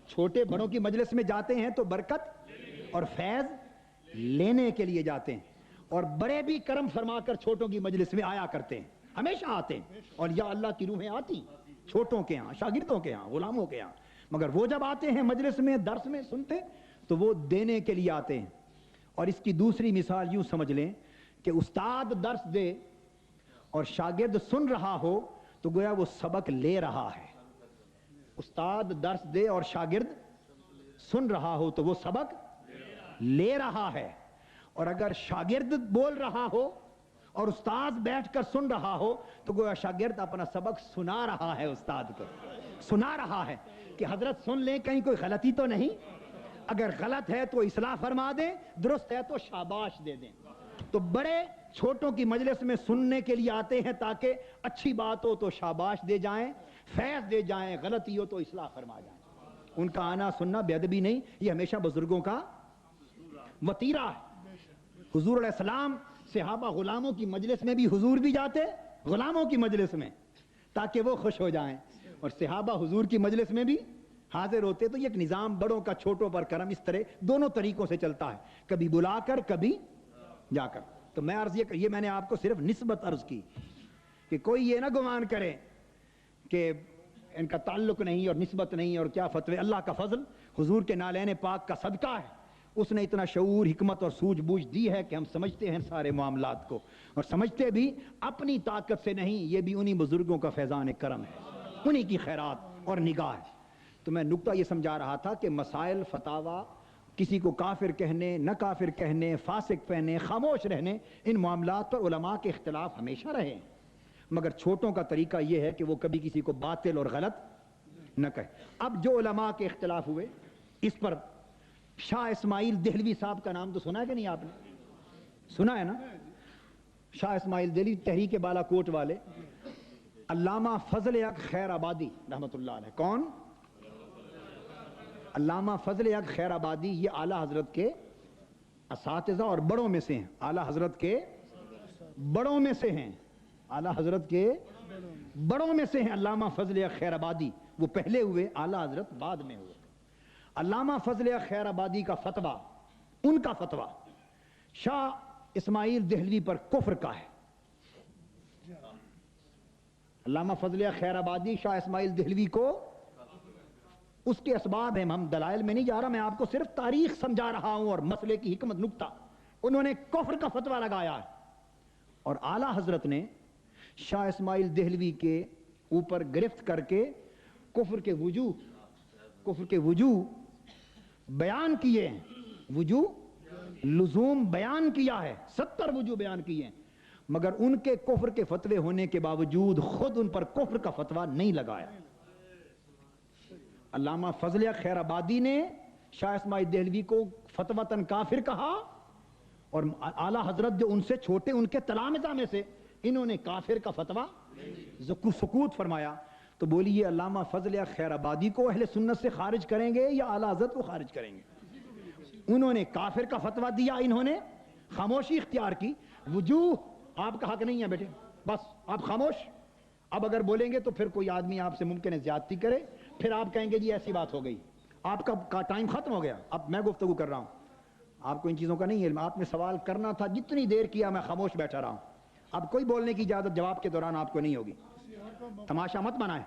چھوٹے بڑوں کی مجلس میں جاتے ہیں تو برکت اور فیض لینے کے لیے جاتے ہیں، اور بڑے بھی کرم فرما کر چھوٹوں کی مجلس میں آیا کرتے ہیں، ہمیشہ آتے ہیں۔ اور یا اللہ کی روحیں آتی چھوٹوں کے ہاں، شاگردوں کے ہاں، غلاموں کے ہاں، مگر وہ جب آتے ہیں مجلس میں، درس میں سنتے تو وہ دینے کے لیے آتے ہیں۔ اور اس کی دوسری مثال یوں سمجھ لیں کہ استاد درس دے اور شاگرد سن رہا ہو تو گویا وہ سبق لے رہا ہے۔ استاد درس دے اور شاگرد سن رہا ہو تو وہ سبق لے رہا ہے، اور اگر شاگرد بول رہا ہو اور استاد بیٹھ کر سن رہا ہو تو گویا شاگرد اپنا سبق سنا رہا ہے، استاد کو سنا رہا ہے کہ حضرت سن لیں کہیں کوئی غلطی تو نہیں، اگر غلط ہے تو اصلاح فرما دیں، درست ہے تو شاباش دے دیں۔ تو بڑے چھوٹوں کی مجلس میں سننے کے لیے آتے ہیں تاکہ اچھی بات ہو تو شاباش دے جائیں، فیض دے جائیں، غلطی ہو تو اصلاح فرما جائیں۔ ان کا آنا سننا بے ادبی نہیں، یہ ہمیشہ بزرگوں کا وتیرہ ہے۔ حضور علیہ السلام صحابہ غلاموں کی مجلس میں بھی حضور بھی جاتے، غلاموں کی مجلس میں، تاکہ وہ خوش ہو جائیں، اور صحابہ حضور کی مجلس میں بھی حاضر ہوتے۔ تو یہ ایک نظام بڑوں کا چھوٹوں پر کرم اس طرح دونوں طریقوں سے چلتا ہے، کبھی بلا کر کبھی جا کر۔ تو میں عرض یہ میں نے آپ کو صرف نسبت عرض کی کہ کوئی یہ نہ گمان کرے کہ ان کا تعلق نہیں اور نسبت نہیں اور کیا فتوے، اللہ کا فضل، حضور کے نالین پاک کا صدقہ ہے، اس نے اتنا شعور، حکمت اور سوجھ بوجھ دی ہے کہ ہم سمجھتے ہیں سارے معاملات کو، اور سمجھتے بھی اپنی طاقت سے نہیں، یہ بھی انہی بزرگوں کا فیضان کرم ہے، انہی کی خیرات اور نگاہ ہے۔ تو میں نکتہ یہ سمجھا رہا تھا کہ مسائل، فتاوی، کسی کو کافر کہنے، نہ کافر کہنے، فاسق کہنے، خاموش رہنے، ان معاملات پر علماء کے اختلاف ہمیشہ رہے ہیں، مگر چھوٹوں کا طریقہ یہ ہے کہ وہ کبھی کسی کو باطل اور غلط نہ کہے۔ اب جو علماء کے اختلاف ہوئے اس پر، شاہ اسماعیل دہلوی صاحب کا نام تو سنا ہے کہ نہیں؟ آپ نے سنا ہے نا؟ شاہ اسماعیل دہلوی تحریک بالا کوٹ والے، علامہ فضل حق خیر آبادی رحمۃ اللہ علیہ، کون؟ علامہ فضل حق خیر آبادی، یہ اعلیٰ حضرت کے اساتذہ اور بڑوں میں سے ہیں، اعلیٰ حضرت کے بڑوں میں سے ہیں، اعلیٰ حضرت کے بڑوں میں سے ہیں علامہ فضل حق خیر آبادی۔ وہ پہلے ہوئے، اعلیٰ حضرت بعد میں ہوئے۔ علامہ فضل حق خیر آبادی کا فتویٰ، ان کا فتویٰ شاہ اسماعیل دہلوی پر کفر کا ہے۔ علامہ فضل حق خیر آبادی شاہ اسماعیل دہلوی کو، اس کے اسباب ہیں، ہم دلائل میں نہیں جا رہا، میں آپ کو صرف تاریخ سمجھا رہا ہوں اور مسئلے کی حکمت نکتہ۔ انہوں نے کفر کا فتویٰ لگایا ہے، اور اعلیٰ حضرت نے شاہ اسماعیل دہلوی کے اوپر گرفت کر کے کفر کے وجوہ بیان کیے ہیں، وجوہ لزوم بیان کیا ہے، 70 وجوہ بیان کیے ہیں، مگر ان کے کفر کے فتوے ہونے کے باوجود خود ان پر کفر کا فتویٰ نہیں لگایا۔ علامہ فضل حق خیر آبادی نے شاہ اسماعیل دہلوی کو فتویٰ کافر کہا، اور اعلیٰ حضرت جو ان سے چھوٹے، ان کے تلامذہ میں سے، انہوں نے کافر کا فتویٰ سکوت فرمایا۔ تو بولیے علامہ فضل حق خیر آبادی کو اہل سنت سے خارج کریں گے یا اعلیٰ حضرت کو خارج کریں گے؟ انہوں نے کافر کا فتویٰ دیا، انہوں نے خاموشی اختیار کی۔ وجوہ آپ کا حق نہیں ہے بیٹے، بس آپ خاموش۔ اب اگر بولیں گے تو پھر کوئی آدمی آپ سے ممکن ہے زیادتی کرے، پھر آپ کہیں گے جی ایسی بات ہو گئی، آپ کا ٹائم ختم ہو گیا، اب میں گفتگو کر رہا ہوں، آپ کو ان چیزوں کا نہیں علم, آپ نے سوال کرنا تھا, جتنی دیر کیا میں خاموش بیٹھا رہا ہوں. اب کوئی بولنے کی اجازت جواب کے دوران آپ کو نہیں ہوگی, تماشا مت بنائیں.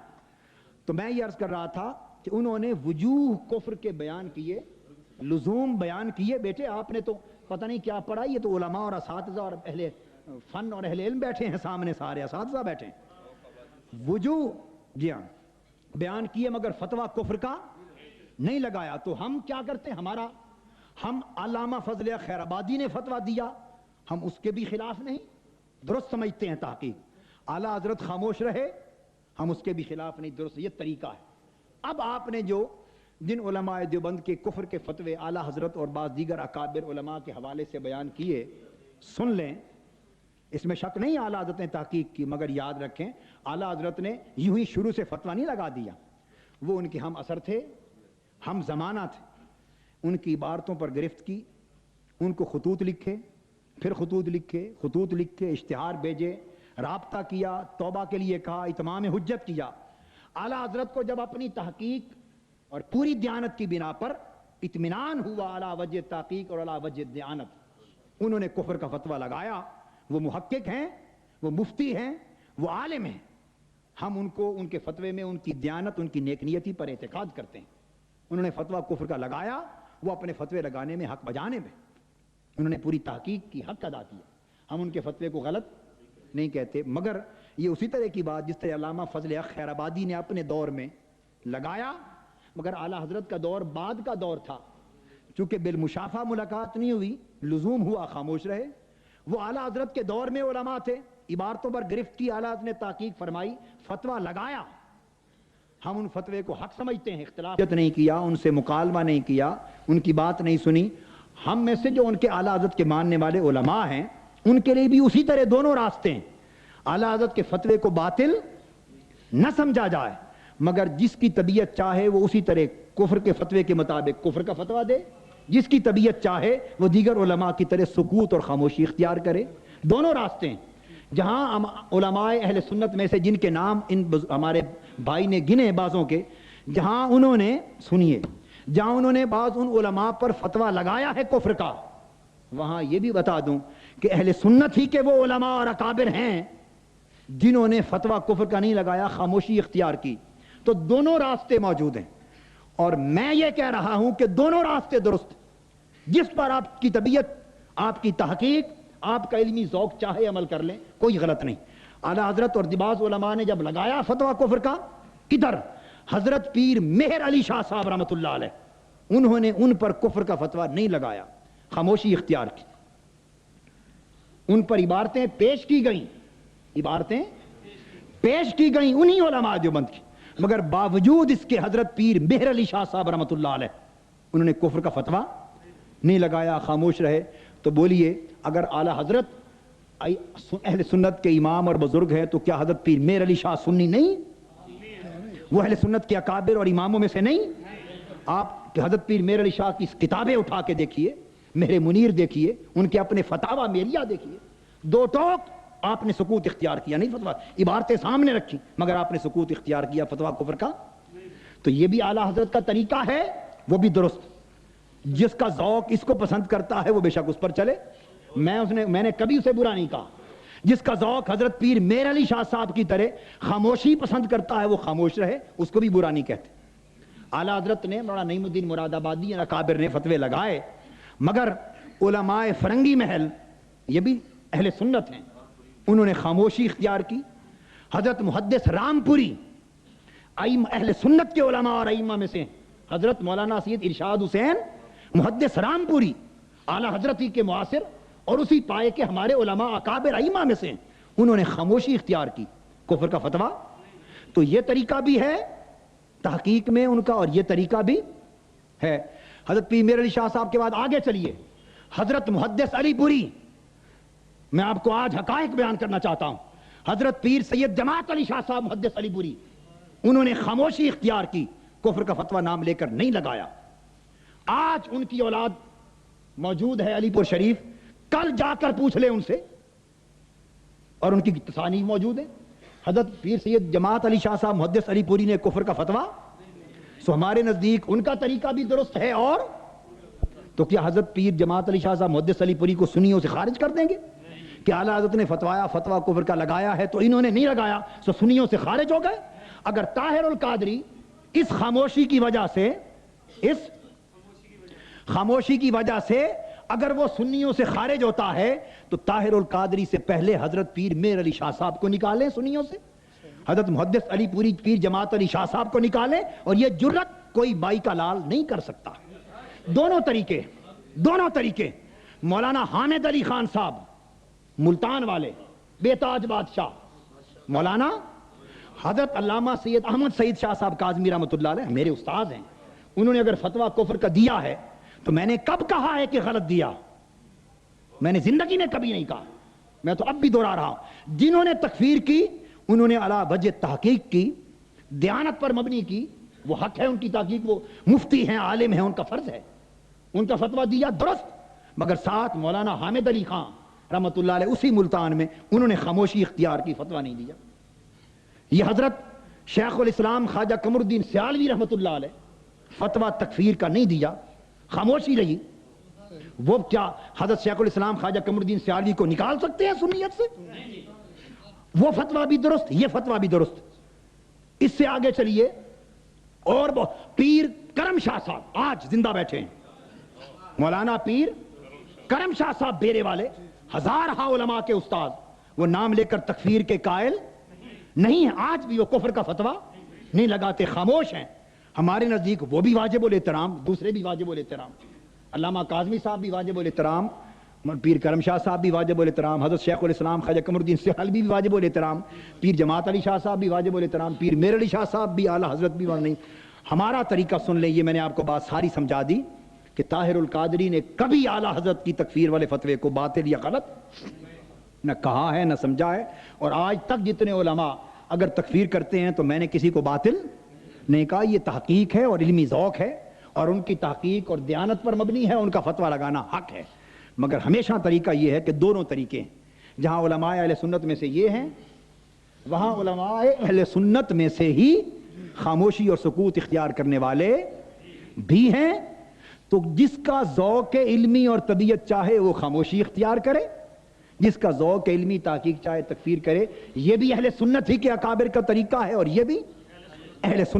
تو میں یہ عرض کر رہا تھا کہ انہوں نے وجوہ کفر کے بیان کیے, لزوم بیان کیے. بیٹے آپ نے تو پتہ نہیں کیا پڑھا, یہ تو علماء اور اساتذہ اور اہل فن اور اہل علم بیٹھے ہیں سامنے, سارے اساتذہ بیٹھے ہیں. وجوہ جی ہاں بیان کیے مگر فتویٰ کفر کا نہیں لگایا. تو ہم کیا کرتے ہیں, ہم علامہ فضل خیر آبادی نے فتویٰ دیا, ہم اس کے بھی خلاف نہیں, درست سمجھتے ہیں تحقیق. اعلیٰ حضرت خاموش رہے, ہم اس کے بھی خلاف نہیں, درست. یہ طریقہ ہے. اب آپ نے جو جن علماء دیوبند کے کفر کے فتوے اعلیٰ حضرت اور بعض دیگر اکابر علماء کے حوالے سے بیان کیے, سن لیں, اس میں شک نہیں اعلیٰ حضرت نے تحقیق کی, مگر یاد رکھیں اعلیٰ حضرت نے یوں ہی شروع سے فتویٰ نہیں لگا دیا. وہ ان کے ہم اثر تھے, ہم زمانہ تھے, ان کی عبارتوں پر گرفت کی, ان کو خطوط لکھے, پھر خطوط لکھے, اشتہار بھیجے, رابطہ کیا, توبہ کے لیے کہا, اتمام حجت کیا. اعلیٰ حضرت کو جب اپنی تحقیق اور پوری دیانت کی بنا پر اطمینان ہوا علی وجہ تحقیق اور علی وجہ دیانت, انہوں نے کفر کا فتویٰ لگایا. وہ محقق ہیں, وہ مفتی ہیں, وہ عالم ہیں, ہم ان کو ان کے فتوے میں ان کی دیانت, ان کی نیک نیتی پر اعتقاد کرتے ہیں. انہوں نے فتویٰ کفر کا لگایا, وہ اپنے فتوے لگانے میں, حق بجانے میں انہوں نے پوری تحقیق کی, حق ادا کیا. ہم ان کے فتوے کو غلط نہیں کہتے, مگر یہ اسی طرح کی بات جس طرح علامہ فضل خیر آبادی نے اپنے دور میں لگایا, مگر اعلیٰ حضرت کا دور بعد کا دور تھا, چونکہ بالمشافہ ملاقات نہیں ہوئی, لزوم ہوا, خاموش رہے. وہ اعلیٰ حضرت کے دور میں علماء تھے, عبارتوں پر گرفت کی, اعلیٰ حضرت نے تحقیق فرمائی, فتویٰ لگایا. ہم ان فتوے کو حق سمجھتے ہیں, اختلاف نہیں کیا, ان سے مکالمہ نہیں کیا, ان کی بات نہیں سنی. ہم میں سے جو ان کے اعلیٰ حضرت کے ماننے والے علماء ہیں, ان کے لیے بھی اسی طرح دونوں راستے ہیں. اعلیٰ حضرت کے فتوے کو باطل نہ سمجھا جائے, مگر جس کی طبیعت چاہے وہ اسی طرح کفر کے فتوے کے مطابق کفر کا فتویٰ دے, جس کی طبیعت چاہے وہ دیگر علماء کی طرح سکوت اور خاموشی اختیار کرے. دونوں راستے ہیں. جہاں علماء اہل سنت میں سے جن کے نام ان ہمارے بھائی نے گنے بعضوں کے, جہاں انہوں نے سنیے, جہاں انہوں نے بعض ان علماء پر فتویٰ لگایا ہے کفر کا, وہاں یہ بھی بتا دوں کہ اہل سنت ہی کے وہ علماء اور اکابر ہیں جنہوں نے فتویٰ کفر کا نہیں لگایا, خاموشی اختیار کی. تو دونوں راستے موجود ہیں, اور میں یہ کہہ رہا ہوں کہ دونوں راستے درست. جس پر آپ کی طبیعت, آپ کی تحقیق, آپ کا علمی ذوق چاہے عمل کر لیں, کوئی غلط نہیں. اعلیٰ حضرت اور بعض علماء نے جب لگایا فتویٰ کفر کا, ادھر حضرت پیر مہر علی شاہ صاحب رحمۃ اللہ علیہ, انہوں نے ان پر کفر کا فتویٰ نہیں لگایا, خاموشی اختیار کی. ان پر عبارتیں پیش کی گئیں, انہی علماء دیوبند کی, مگر باوجود اس کے حضرت پیر مہر علی شاہ صاحب رحمۃ اللہ علیہ انہوں نے کفر کا فتویٰ نہیں لگایا, خاموش رہے. تو بولیے, اگر اعلیٰ حضرت اہل سنت کے امام اور بزرگ ہیں, تو کیا حضرت پیر مہر علی شاہ سنی نہیں؟ وہ اہل سنت کے اکابر اور اماموں میں سے نہیں؟ آپ حضرت پیر مہر علی شاہ کی کتابیں اٹھا کے دیکھیے, مہر منیر دیکھیے, ان کے اپنے فتاوی میریہ دیکھیے, دو ٹوک آپ نے سکوت اختیار کیا, نہیں فتویٰ, عبارتیں سامنے رکھی مگر آپ نے سکوت اختیار کیا فتویٰ کفر کا. تو یہ بھی اعلیٰ حضرت کا طریقہ ہے, وہ بھی درست. جس کا ذوق اس کو پسند کرتا ہے وہ بے شک اس پر چلے, میں نے کبھی اسے برا نہیں کہا. جس کا ذوق حضرت پیر مہر علی شاہ صاحب کی طرح خاموشی پسند کرتا ہے وہ خاموش رہے, اس کو بھی برا نہیں کہتے. اعلیٰ حضرت نے, مولانا نعیم الدین مراد آبادی اکابر نے فتوے لگائے, مگر علماء فرنگی محل, یہ بھی اہل سنت ہیں, انہوں نے خاموشی اختیار کی. حضرت محدث رامپوری اہل سنت کے علماء اور ائمہ میں سے, حضرت مولانا سید ارشاد حسین محدث رامپوری اعلیٰ حضرت ہی کے معاصر اور اسی پائے کے ہمارے علماء اکابر ائمہ میں سے, انہوں نے خاموشی اختیار کی, کفر کا فتویٰ. تو یہ طریقہ بھی ہے تحقیق میں ان کا, اور یہ طریقہ بھی ہے. حضرت پیر مہر علی شاہ صاحب کے بعد آگے چلیے, حضرت محدث علی پوری, میں آپ کو آج حقائق بیان کرنا چاہتا ہوں. حضرت پیر سید جماعت علی شاہ صاحب محدث علی پوری, انہوں نے خاموشی اختیار کی, کفر کا فتویٰ نام لے کر نہیں لگایا. آج ان کی اولاد موجود ہے علی پور شریف, کل جا کر پوچھ لیں ان سے, اور ان کی تصانیف موجود ہیں. حضرت پیر سید جماعت علی شاہ صاحب محدث علی پوری نے کفر کا فتویٰ, سو ہمارے نزدیک ان کا طریقہ بھی درست ہے اور تو کیا حضرت پیر جماعت علی شاہ صاحب محدث علی پوری کو سنیوں سے خارج کر دیں گے؟ کہ اعلیٰ حضرت نے فتویٰ کفر کا لگایا ہے تو انہوں نے نہیں لگایا تو سنیوں سے خارج ہو گئے؟ اگر طاہر القادری اس خاموشی کی وجہ سے اگر وہ سنیوں سے خارج ہوتا ہے تو طاہر القادری سے پہلے حضرت پیر میر علی شاہ صاحب کو نکالیں سنیوں سے، حضرت محدث علی پوری پیر جماعت علی شاہ صاحب کو نکالیں، اور یہ جرت کوئی بائی کا لال نہیں کر سکتا۔ دونوں طریقے مولانا حامد علی خان صاحب ملتان والے بے تاج بادشاہ، مولانا حضرت علامہ سید احمد سعید شاہ صاحب کاظمی رحمۃ اللہ علیہ میرے استاد ہیں، انہوں نے اگر فتویٰ کفر کا دیا ہے تو میں نے کب کہا ہے کہ غلط دیا؟ میں نے زندگی میں کبھی نہیں کہا، میں تو اب بھی دہرا رہا ہوں۔ جنہوں نے تکفیر کی انہوں نے علی وجہ تحقیق کی، دیانت پر مبنی کی، وہ حق ہے ان کی تحقیق، وہ مفتی ہیں، عالم ہیں، ان کا فرض ہے، ان کا فتویٰ دیا درست، مگر ساتھ مولانا حامد علی خان رحمۃ اللہ علیہ اسی ملتان میں انہوں نے خاموشی اختیار کی، فتویٰ نہیں دیا۔ یہ حضرت شیخ الاسلام خواجہ قمر الدین سیالوی رحمۃ اللہ علیہ فتویٰ تکفیر کا نہیں دیا، خاموشی رہی۔ وہ کیا حضرت شیخ الاسلام خواجہ قمر الدین سیالوی کو نکال سکتے ہیں سنیت سے؟ وہ فتویٰ بھی درست، یہ فتویٰ بھی درست۔ اس سے آگے چلیے، اور پیر کرم شاہ صاحب آج زندہ بیٹھے ہیں، مولانا پیر کرم شاہ صاحب بیرے والے، ہزارہ علماء کے استاد، وہ نام لے کر تکفیر کے قائل نہیں ہیں، آج بھی وہ کفر کا فتویٰ نہیں لگاتے، خاموش ہیں۔ ہمارے نزدیک وہ بھی واجب الاحترام، دوسرے بھی واجب الاحترام، علامہ کاظمی صاحب بھی واجب الاحترام، پیر کرم شاہ صاحب بھی واجب الاحترام، حضرت شیخ الاسلام خواجہ قمر الدین سیالوی بھی واجب الاحترام، پیر جماعت علی شاہ صاحب بھی واجب الاحترام، پیر میر علی شاہ صاحب بھی، اعلیٰ حضرت بھی نہیں۔ ہمارا طریقہ سن لیں، یہ میں نے آپ کو بات ساری سمجھا دی کہ طاہر القادری نے کبھی اعلیٰ حضرت کی تکفیر والے فتوے کو باطل یا غلط نہ کہا ہے نہ سمجھا ہے، اور آج تک جتنے علماء اگر تکفیر کرتے ہیں تو میں نے کسی کو باطل نہیں کہا۔ یہ تحقیق ہے اور علمی ذوق ہے، اور ان کی تحقیق اور دیانت پر مبنی ہے، ان کا فتویٰ لگانا حق ہے، مگر ہمیشہ طریقہ یہ ہے کہ دونوں طریقے ہیں، جہاں علماء اہل سنت میں سے یہ ہیں وہاں علماء اہل سنت میں سے ہی خاموشی اور سکوت اختیار کرنے والے بھی ہیں۔ تو جس کا ذوق علمی اور طبیعت چاہے وہ خاموشی اختیار کرے، جس کا ذوق علمی تحقیق چاہے تکفیر کرے، یہ بھی اہل سنت ہی کے اکابر کا طریقہ ہے، اور یہ بھی اہل سنت